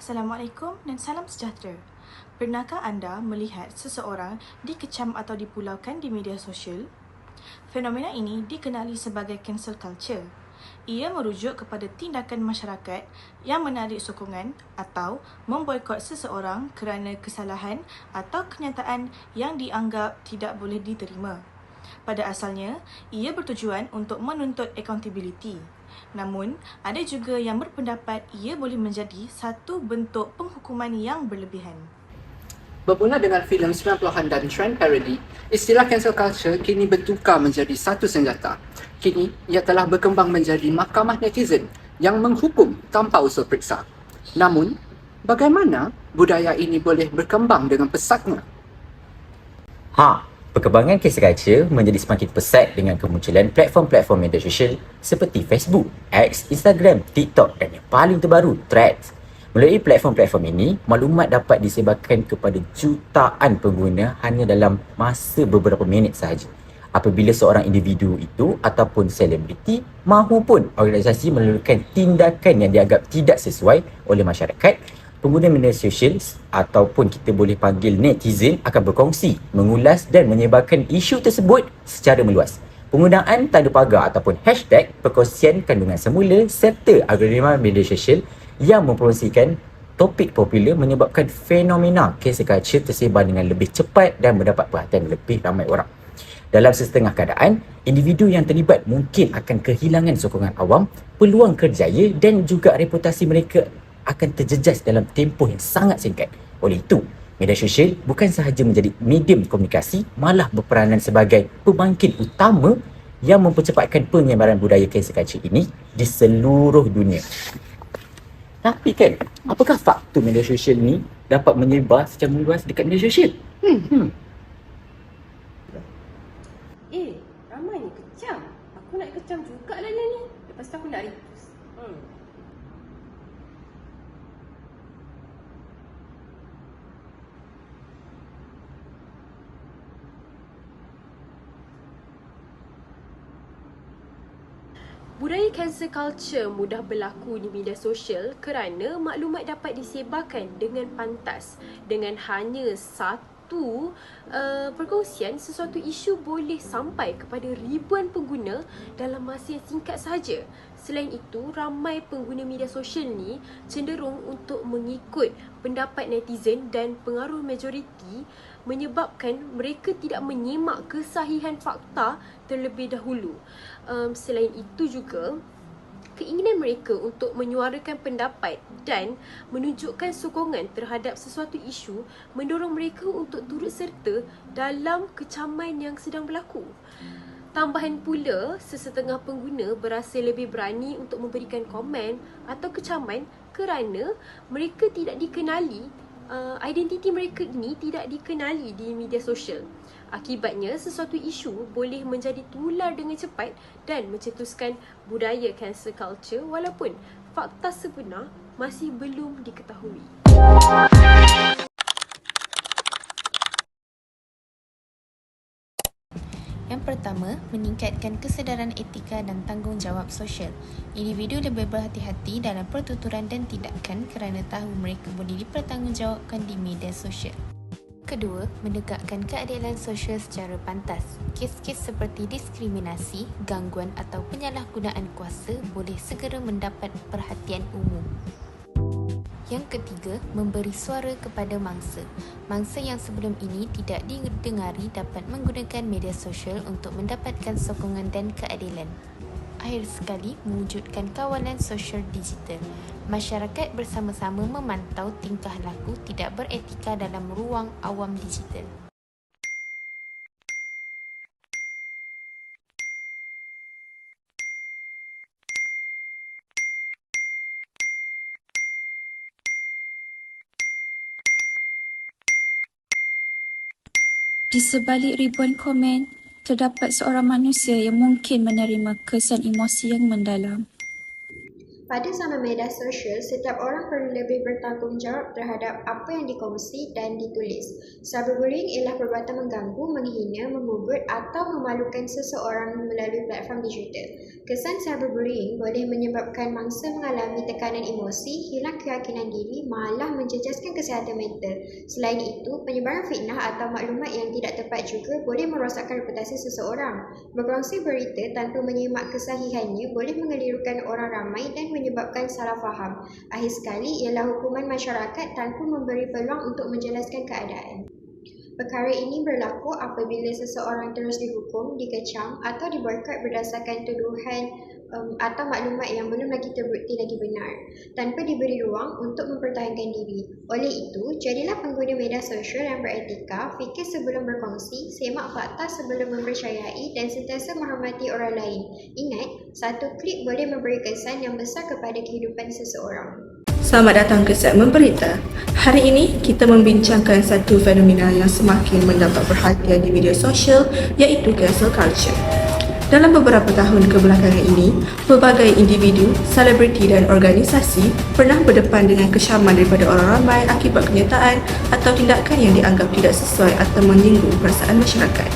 Assalamualaikum dan salam sejahtera. Pernahkah anda melihat seseorang dikecam atau dipulaukan di media sosial? Fenomena ini dikenali sebagai cancel culture. Ia merujuk kepada tindakan masyarakat yang menarik sokongan atau memboikot seseorang kerana kesalahan atau kenyataan yang dianggap tidak boleh diterima. Pada asalnya, ia bertujuan untuk menuntut accountability. Namun, ada juga yang berpendapat ia boleh menjadi satu bentuk penghukuman yang berlebihan. Bermula dengan filem 90-an dan trend parody, istilah cancel culture kini bertukar menjadi satu senjata. Kini, ia telah berkembang menjadi mahkamah netizen yang menghukum tanpa usul periksa. Namun, bagaimana budaya ini boleh berkembang dengan pesatnya? Perkembangan cancel culture menjadi semakin pesat dengan kemunculan platform-platform media sosial seperti Facebook, X, Instagram, TikTok dan yang paling terbaru, Threads. Melalui platform-platform ini, maklumat dapat disebarkan kepada jutaan pengguna hanya dalam masa beberapa minit sahaja. Apabila seorang individu itu ataupun selebriti mahupun organisasi melakukan tindakan yang dianggap tidak sesuai oleh masyarakat, pengguna media sosial ataupun kita boleh panggil netizen akan berkongsi, mengulas dan menyebarkan isu tersebut secara meluas. Penggunaan tanda pagar ataupun hashtag, perkongsian kandungan semula serta algoritma media sosial yang mempromosikan topik popular menyebabkan fenomena cancel culture tersebar dengan lebih cepat dan mendapat perhatian lebih ramai orang. Dalam setengah keadaan, individu yang terlibat mungkin akan kehilangan sokongan awam, peluang kerjaya dan juga reputasi mereka akan terjejas dalam tempoh yang sangat singkat. Oleh itu, media sosial bukan sahaja menjadi medium komunikasi, malah berperanan sebagai pembangkit utama yang mempercepatkan penyebaran budaya cancel culture ini di seluruh dunia. Tapi kan, apakah faktor media sosial ni dapat menyebar secara luas dekat media sosial? Ramai ni kecam. Aku nak kecam juga lah ni. Lepas tu aku nak repost. Budaya cancel culture mudah berlaku di media sosial kerana maklumat dapat disebarkan dengan pantas. Dengan hanya satu perkongsian, sesuatu isu boleh sampai kepada ribuan pengguna dalam masa yang singkat sahaja. Selain itu, ramai pengguna media sosial ni cenderung untuk mengikut pendapat netizen dan pengaruh majoriti menyebabkan mereka tidak menyemak kesahihan fakta terlebih dahulu. Selain itu juga, keinginan mereka untuk menyuarakan pendapat dan menunjukkan sokongan terhadap sesuatu isu mendorong mereka untuk turut serta dalam kecaman yang sedang berlaku. Tambahan pula, sesetengah pengguna berasa lebih berani untuk memberikan komen atau kecaman kerana mereka tidak dikenali, identiti mereka ini tidak dikenali di media sosial. Akibatnya, sesuatu isu boleh menjadi tular dengan cepat dan mencetuskan budaya cancel culture walaupun fakta sebenar masih belum diketahui. Yang pertama, meningkatkan kesedaran etika dan tanggungjawab sosial. Individu lebih berhati-hati dalam pertuturan dan tindakan kerana tahu mereka boleh dipertanggungjawabkan di media sosial. Kedua, menegakkan keadilan sosial secara pantas. Kes-kes seperti diskriminasi, gangguan atau penyalahgunaan kuasa boleh segera mendapat perhatian umum. Yang ketiga, memberi suara kepada mangsa. Mangsa yang sebelum ini tidak didengari dapat menggunakan media sosial untuk mendapatkan sokongan dan keadilan. Akhir sekali, mewujudkan kawalan sosial digital. Masyarakat bersama-sama memantau tingkah laku tidak beretika dalam ruang awam digital. Di sebalik ribuan komen, terdapat seorang manusia yang mungkin menerima kesan emosi yang mendalam. Pada zaman media sosial, setiap orang perlu lebih bertanggungjawab terhadap apa yang dikongsi dan ditulis. Cyberbullying ialah perbuatan mengganggu, menghina, mengugut atau memalukan seseorang melalui platform digital. Kesan cyberbullying boleh menyebabkan mangsa mengalami tekanan emosi, hilang keyakinan diri, malah menjejaskan kesihatan mental. Selain itu, penyebaran fitnah atau maklumat yang tidak tepat juga boleh merosakkan reputasi seseorang. Berkongsi berita tanpa menyimak kesahihannya boleh mengelirukan orang ramai dan menyebabkan salah faham. Akhir sekali ialah hukuman masyarakat tanpa memberi peluang untuk menjelaskan keadaan. Perkara ini berlaku apabila seseorang terus dihukum, dikecam atau diboikot berdasarkan tuduhan atau maklumat yang belum lagi terbukti lagi benar, tanpa diberi ruang untuk mempertahankan diri. Oleh itu, jadilah pengguna media sosial yang beretika, fikir sebelum berkongsi, semak fakta sebelum mempercayai dan sentiasa menghormati orang lain. Ingat, satu klik boleh memberi kesan yang besar kepada kehidupan seseorang. Selamat datang ke segmen berita. Hari ini kita membincangkan satu fenomena yang semakin mendapat perhatian di media sosial, iaitu cancel culture. Dalam beberapa tahun kebelakangan ini, pelbagai individu, selebriti dan organisasi pernah berdepan dengan kecaman daripada orang ramai akibat kenyataan atau tindakan yang dianggap tidak sesuai atau menyinggung perasaan masyarakat.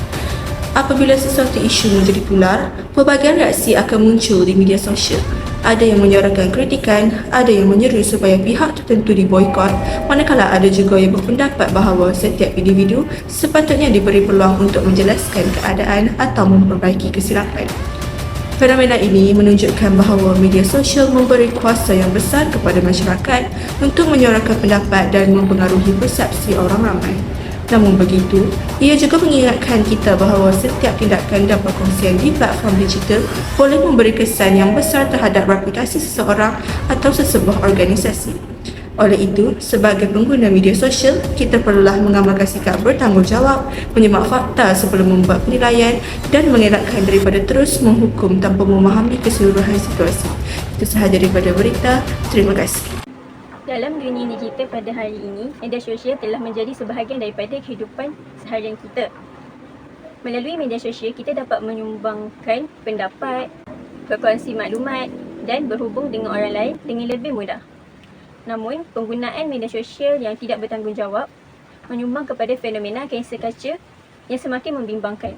Apabila sesuatu isu menjadi tular, pelbagai reaksi akan muncul di media sosial. Ada yang menyuarakan kritikan, ada yang menyeru supaya pihak tertentu diboikot, manakala ada juga yang berpendapat bahawa setiap individu sepatutnya diberi peluang untuk menjelaskan keadaan atau memperbaiki kesilapan. Fenomena ini menunjukkan bahawa media sosial memberi kuasa yang besar kepada masyarakat untuk menyuarakan pendapat dan mempengaruhi persepsi orang ramai. Namun begitu, ia juga mengingatkan kita bahawa setiap tindakan dan perkongsian di platform digital boleh memberi kesan yang besar terhadap reputasi seseorang atau sesebuah organisasi. Oleh itu, sebagai pengguna media sosial, kita perlulah mengamalkan sikap bertanggungjawab, menyimak fakta sebelum membuat penilaian dan mengelakkan daripada terus menghukum tanpa memahami keseluruhan situasi. Itu sahaja daripada berita. Terima kasih. Dalam dunia digital pada hari ini, media sosial telah menjadi sebahagian daripada kehidupan seharian kita. Melalui media sosial, kita dapat menyumbangkan pendapat, berkongsi maklumat dan berhubung dengan orang lain dengan lebih mudah. Namun, penggunaan media sosial yang tidak bertanggungjawab menyumbang kepada fenomena cancel culture yang semakin membimbangkan.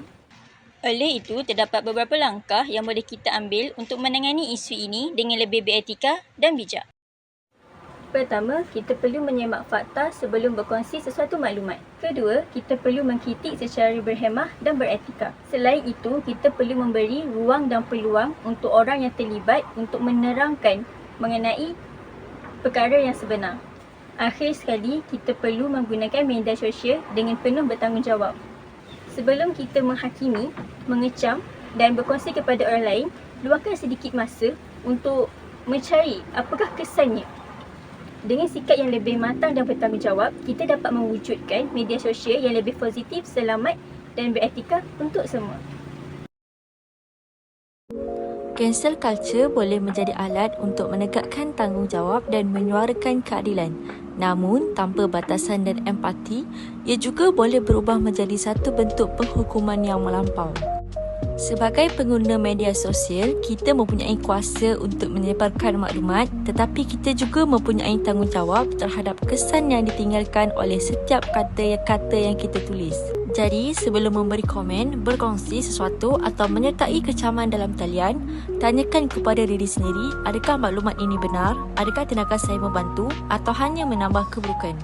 Oleh itu, terdapat beberapa langkah yang boleh kita ambil untuk menangani isu ini dengan lebih beretika dan bijak. Pertama, kita perlu menyemak fakta sebelum berkongsi sesuatu maklumat. Kedua, kita perlu mengkritik secara berhemah dan beretika. Selain itu, kita perlu memberi ruang dan peluang untuk orang yang terlibat untuk menerangkan mengenai perkara yang sebenar. Akhir sekali, kita perlu menggunakan media sosial dengan penuh bertanggungjawab. Sebelum kita menghakimi, mengecam dan berkongsi kepada orang lain, luangkan sedikit masa untuk mencari apakah kesannya. Dengan sikap yang lebih matang dan bertanggungjawab, kita dapat mewujudkan media sosial yang lebih positif, selamat dan beretika untuk semua. Cancel culture boleh menjadi alat untuk menegakkan tanggungjawab dan menyuarakan keadilan. Namun, tanpa batasan dan empati, ia juga boleh berubah menjadi satu bentuk penghukuman yang melampau. Sebagai pengguna media sosial, kita mempunyai kuasa untuk menyebarkan maklumat, tetapi kita juga mempunyai tanggungjawab terhadap kesan yang ditinggalkan oleh setiap kata yang kita tulis. Jadi, sebelum memberi komen, berkongsi sesuatu atau menyertai kecaman dalam talian, tanyakan kepada diri sendiri, adakah maklumat ini benar, adakah tindakan saya membantu atau hanya menambah keburukan.